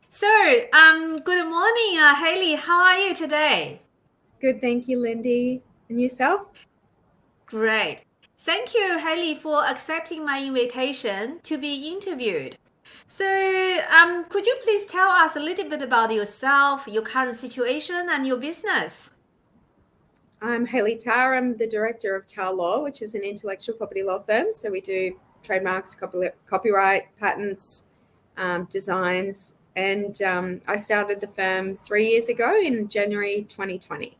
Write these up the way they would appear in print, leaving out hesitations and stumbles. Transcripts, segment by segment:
So, good morning, Hayley. How are you today? Good, thank you, Lindy. And yourself? Great. Thank you, Hayley, for accepting my invitation to be interviewed. So, could you please tell us a little bit about yourself, your current situation, and your business? I'm Hayley Tarr. I'm the director of Tarr Law, which is an intellectual property law firm. So we do trademarks, copyright, patents, designs. And I started the firm 3 years ago in January 2020.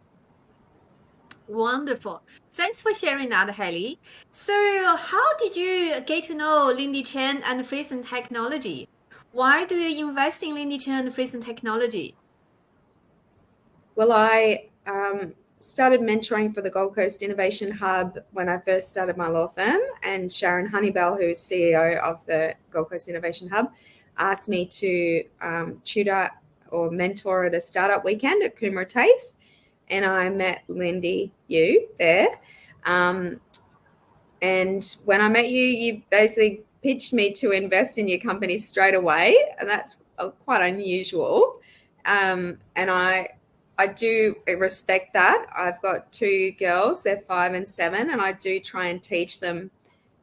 Wonderful. Thanks for sharing that, Hayley. So, how did you get to know Lindy Chen and Frethan Technology? Why do you invest in Lindy Chen and Frethan Technology? Well, I started mentoring for the Gold Coast Innovation Hub when I first started my law firm. And Sharon Honeybell, who's CEO of the Gold Coast Innovation Hub, asked me to tutor or mentor at a startup weekend at Coomera TAFE. And I met Lindy Yu there. Um, and when I met you, you basically pitched me to invest in your company straight away. And that's quite unusual. And I do respect that. I've got two girls, they're 5 and 7, and I do try and teach them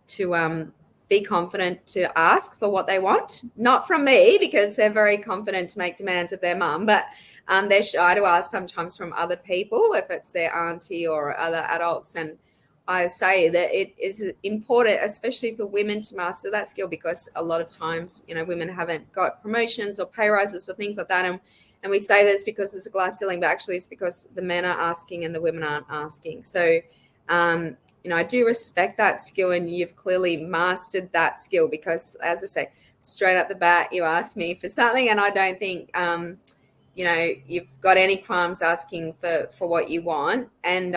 to be confident to ask for what they want. Not from me, because they're very confident to make demands of their mum, but they're shy to ask sometimes from other people, if it's their auntie or other adults. And I say that it is important, especially for women, to master that skill, because a lot of times, women haven't got promotions or pay rises or things like that. And we say this because there's a glass ceiling, but actually it's because the men are asking and the women aren't asking. So, I do respect that skill, and you've clearly mastered that skill, because, as I say, straight at the bat, you asked me for something, and I don't think, you've got any qualms asking for what you want. And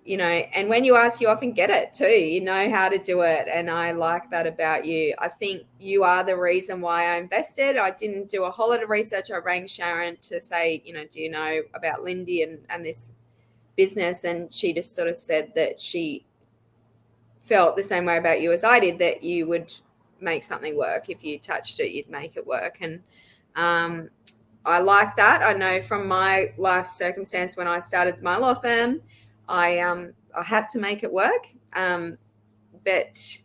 and when you ask, you often get it too. You know how to do it. And I like that about you. I think you are the reason why I invested. I didn't do a whole lot of research. I rang Sharon to say, do you know about Lindy and this business? And she just sort of said that she felt the same way about you as I did, that you would make something work. If you touched it, you'd make it work. And um, I like that. I know from my life circumstance, when I started my law firm, I had to make it work, but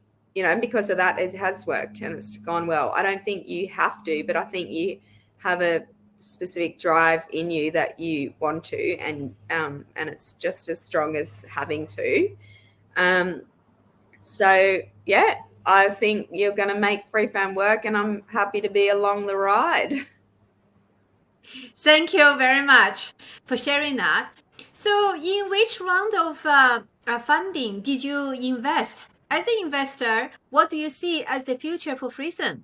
because of that, it has worked and it's gone well. I don't think you have to, but I think you have a specific drive in you that you want to, and it's just as strong as having to. Um, so yeah, I think you're going to make Frethan work, and I'm happy to be along the ride. Thank you very much for sharing that. So, in which round of funding did you invest? As an investor, what do you see as the future for Friesen?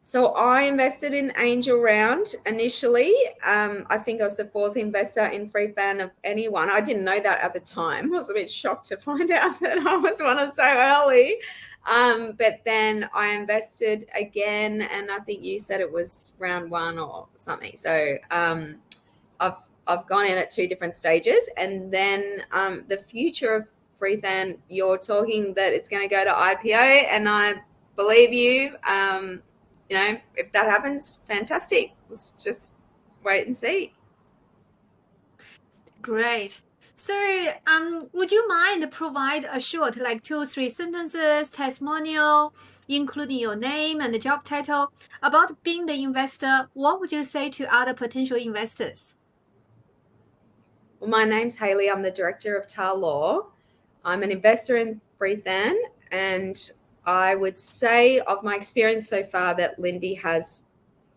So I invested in Angel Round initially. I think I was the fourth investor in Frethan of anyone. I didn't know that at the time. I was a bit shocked to find out that I was one of so early. But then I invested again, and I think you said it was round one or something. So I've I've gone in at two different stages, and then the future of Frethan, you're talking that it's going to go to IPO, and I believe you. If that happens, fantastic. Let's just wait and see. Great. So, would you mind provide a short, like 2, 3 sentences testimonial, including your name and the job title, about being the investor? What would you say to other potential investors? Well, my name's Hayley. I'm the director of Tarr Law. I'm an investor in Frethan, and I would say, of my experience so far, that Lindy has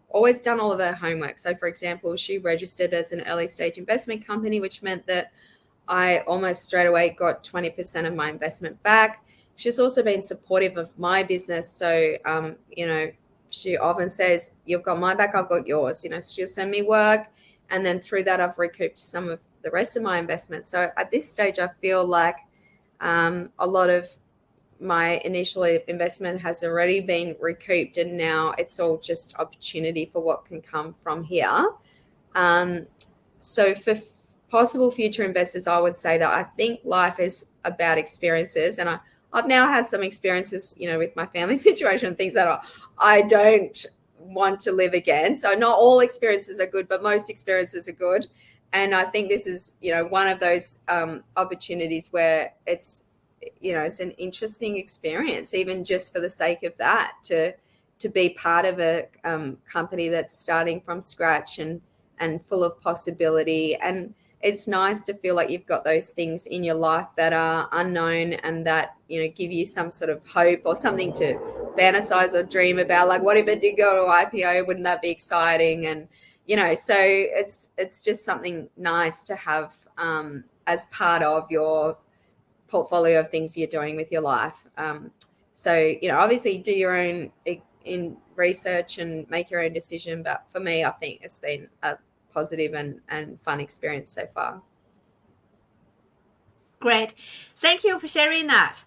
always done all of her homework. So, for example, she registered as an early stage investment company, which meant that I almost straight away got 20% of my investment back. She's also been supportive of my business. So, she often says, "You've got my back, I've got yours." She'll send me work. And then through that, I've recouped some of the rest of my investment. So at this stage, I feel like a lot of my initial investment has already been recouped, and now it's all just opportunity for what can come from here. Um, so for possible future investors, I would say that I think life is about experiences, and I've now had some experiences, with my family situation and things that I don't want to live again. So not all experiences are good, but most experiences are good. And I think this is, one of those opportunities where it's an interesting experience, even just for the sake of that, to be part of a company that's starting from scratch and full of possibility. And it's nice to feel like you've got those things in your life that are unknown and that give you some sort of hope or something to fantasize or dream about. Like, what if it did go to IPO? Wouldn't that be exciting? And so it's just something nice to have as part of your portfolio of things you're doing with your life. So obviously do your own in research and make your own decision, but for me, I think it's been a positive and fun experience so far. Great. Thank you for sharing that.